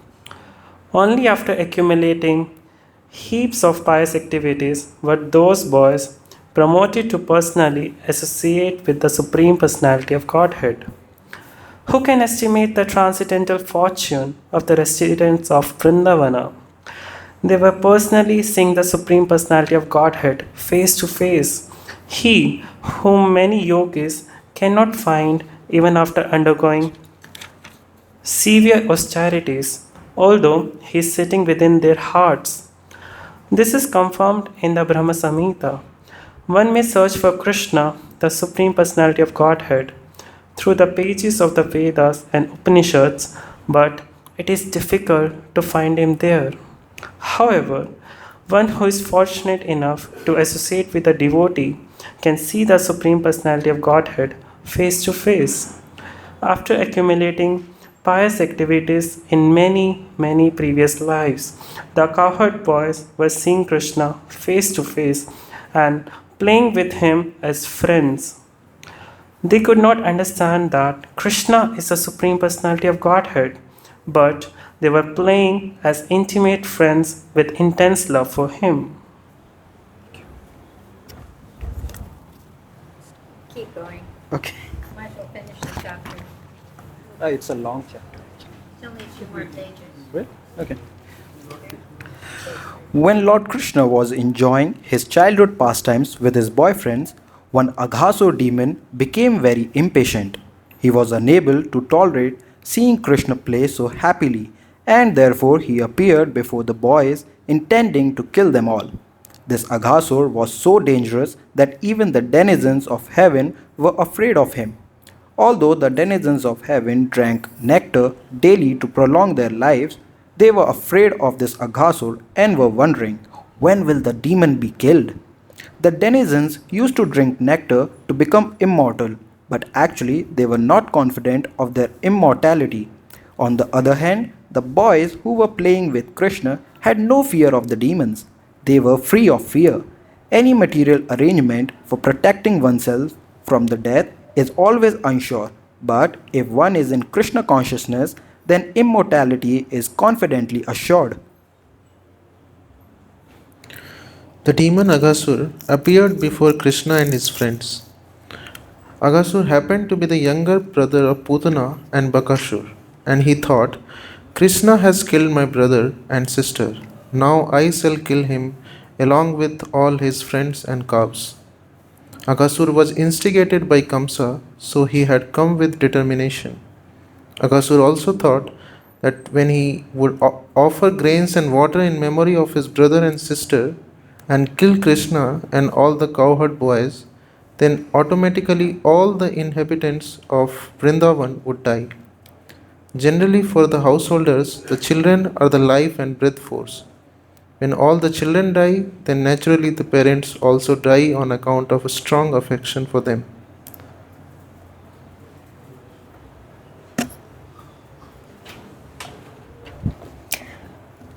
Only after accumulating heaps of pious activities were those boys promoted to personally associate with the Supreme Personality of Godhead. Who can estimate the transcendental fortune of the residents of Vrindavana? They were personally seeing the Supreme Personality of Godhead face to face, he whom many yogis cannot find even after undergoing severe austerities, although he is sitting within their hearts. This is confirmed in the Brahma Samhita. One may search for Krishna, the Supreme Personality of Godhead, through the pages of the Vedas and Upanishads, but it is difficult to find him there. However, One who is fortunate enough to associate with a devotee can see the Supreme Personality of Godhead face to face. After accumulating pious activities in many previous lives, the cowherd boys were seeing Krishna face to face and playing with him as friends. They could not understand that Krishna is the Supreme Personality of Godhead, but they were playing as intimate friends with intense love for him. Keep going. Okay. Might as well finish the chapter. It's a long chapter. It's only 2 more pages. Right? Okay. When Lord Krishna was enjoying his childhood pastimes with his boyfriends, one Aghasur demon became very impatient. He was unable to tolerate seeing Krishna play so happily, and therefore he appeared before the boys intending to kill them all. This Aghasur was so dangerous that even the denizens of heaven were afraid of him. Although the denizens of heaven drank nectar daily to prolong their lives, they were afraid of this Aghasur and were wondering, when will the demon be killed? The denizens used to drink nectar to become immortal, but actually they were not confident of their immortality. On the other hand, the boys who were playing with Krishna had no fear of the demons. They were free of fear. Any material arrangement for protecting oneself from the death is always unsure, but if one is in Krishna consciousness, then immortality is confidently assured. The demon Aghasur appeared before Krishna and his friends. Aghasur happened to be the younger brother of Putana and Bakasur, and he thought, Krishna has killed my brother and sister. Now I shall kill him along with all his friends and calves. Aghasur was instigated by Kamsa, so he had come with determination. Aghasur also thought that when he would offer grains and water in memory of his brother and sister and kill Krishna and all the cowherd boys, then automatically all the inhabitants of Vrindavan would die. Generally, for the householders, the children are the life and breath force. When all the children die, then naturally the parents also die on account of a strong affection for them.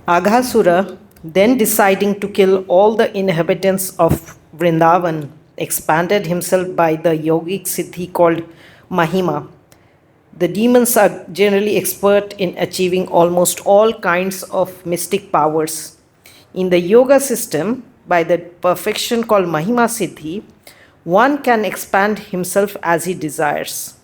Aghasura, then deciding to kill all the inhabitants of Vrindavan, expanded himself by the yogic siddhi called Mahima. The demons are generally expert in achieving almost all kinds of mystic powers. In the yoga system, by the perfection called Mahima Siddhi, one can expand himself as he desires.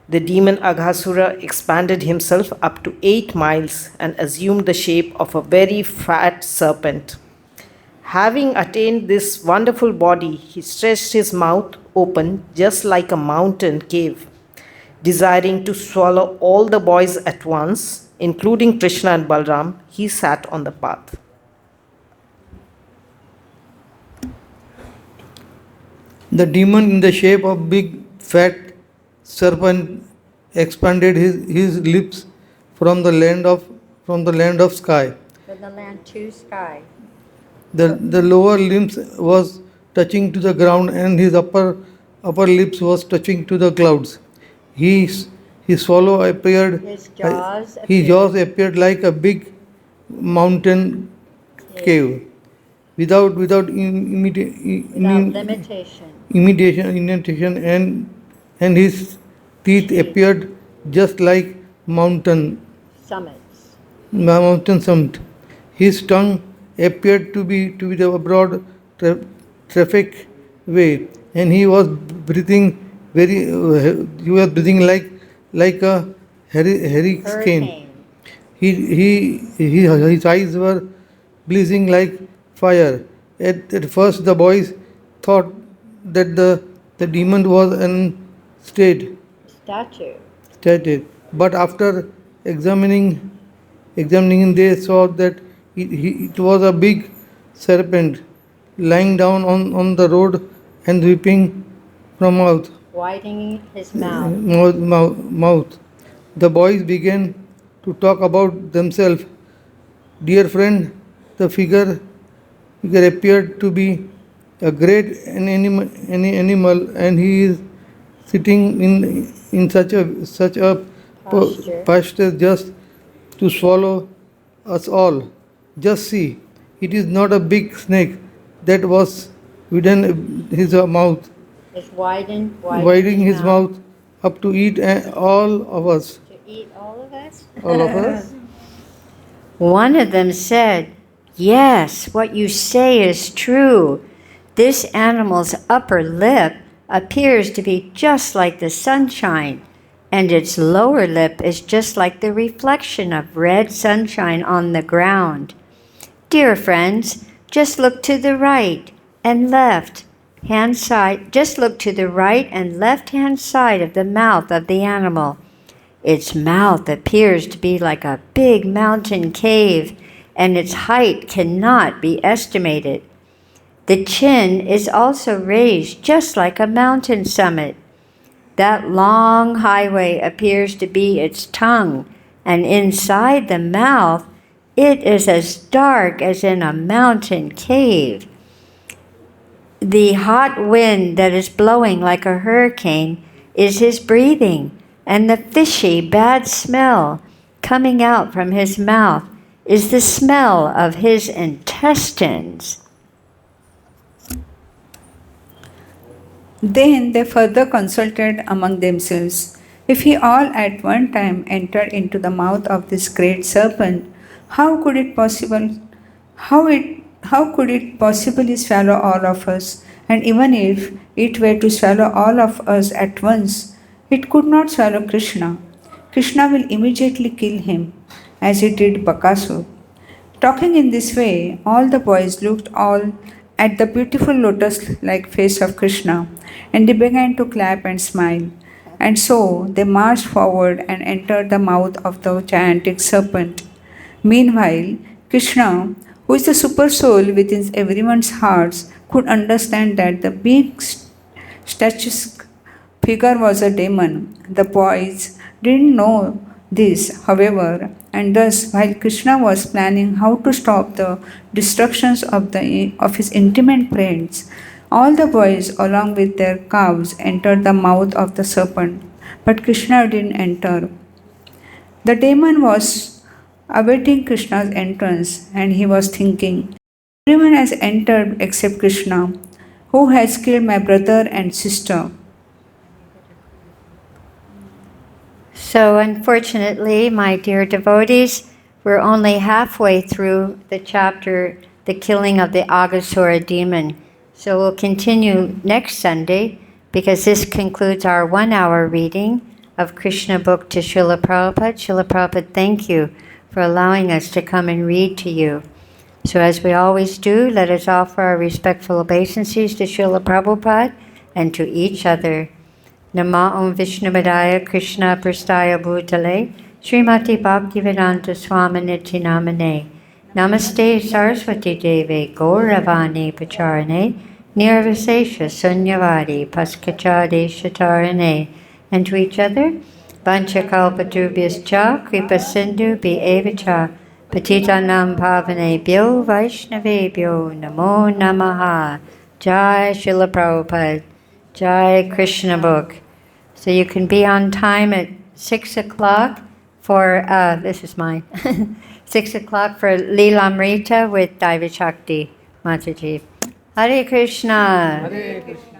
The demon Aghasura expanded himself up to 8 miles and assumed the shape of a very fat serpent. Having attained this wonderful body, he stretched his mouth open just like a mountain cave, desiring to swallow all the boys at once, including Krishna and Balram. He sat on the path. The demon in the shape of big fat serpent expanded his lips from the land of sky. From the land to sky. The lower limbs was touching to the ground and his upper lips was touching to the clouds. His swallow appeared. His jaws His jaws appeared like a big mountain cave. Without imitation, and his teeth appeared just like mountain summit. His tongue appeared to be the broad traffic way, and he was breathing like a hurricane. His eyes were blazing like fire. At first, the boys thought that the demon was an statue. But after examining, they saw that it was a big serpent lying down on the road and weeping from mouth. Widening his mouth. Mouth. The boys began to talk about themselves. Dear friend, the figure figure appeared to be a great animal, and he is sitting in such a posture just to swallow us all. Just see, it is not a big snake that was within his mouth, It's widening widening his mouth up to eat all of us. To eat all of us? All of us. One of them said, "Yes, what you say is true. This animal's upper lip appears to be just like the sunshine, and its lower lip is just like the reflection of red sunshine on the ground. Dear friends, just look to the right and left hand side. Just look to the right and left hand side of the mouth of the animal. Its mouth appears to be like a big mountain cave, and its height cannot be estimated. The chin is also raised just like a mountain summit. That long highway appears to be its tongue, and inside the mouth it is as dark as in a mountain cave. The hot wind that is blowing like a hurricane is his breathing, and the fishy, bad smell coming out from his mouth is the smell of his intestines." Then they further consulted among themselves. If he all at one time entered into the mouth of this great serpent, how could it possibly swallow all of us? And even if it were to swallow all of us at once, it could not swallow Krishna. Krishna will immediately kill him, as he did Bakasur. Talking in this way, all the boys looked all at the beautiful lotus-like face of Krishna, and they began to clap and smile. And so they marched forward and entered the mouth of the gigantic serpent. Meanwhile, Krishna, who is the super soul within everyone's hearts, could understand that the big statuesque figure was a demon. The boys didn't know this, however, and thus, while Krishna was planning how to stop the destructions of his intimate friends, all the boys, along with their cows, entered the mouth of the serpent. But Krishna didn't enter. The demon was awaiting Krishna's entrance, and he was thinking, "Everyone has entered except Krishna, who has killed my brother and sister." So unfortunately, my dear devotees, we're only halfway through the chapter, The Killing of the Aghasura Demon. So we'll continue next Sunday, because this concludes our 1-hour reading of Krishna book to Srila Prabhupada. Srila Prabhupada, thank you for allowing us to come and read to you. So as we always do, let us offer our respectful obeisances to Srila Prabhupada and to each other. Nama Om Vishnupadaya Krishna Prastaya Bhutale Srimati Bhaktivedanta Swaminiti Namane Namaste Saraswati Deve Gauravani Pacharane Nirvisesha Sunyavadi Paskachade Shatarane. And to each other, Vanchakalpatubhyas cha Kripa Sindhu Bhievacha Patitanam Pavanebhyo Vaishnavebhyo Namo Namaha. Jai Srila Prabhupada. Jai Krishna book. So you can be on time at 6 o'clock for, this is mine, 6 o'clock for Leelamrita with Daiva Shakti Mataji. Hare Krishna. Hare Krishna.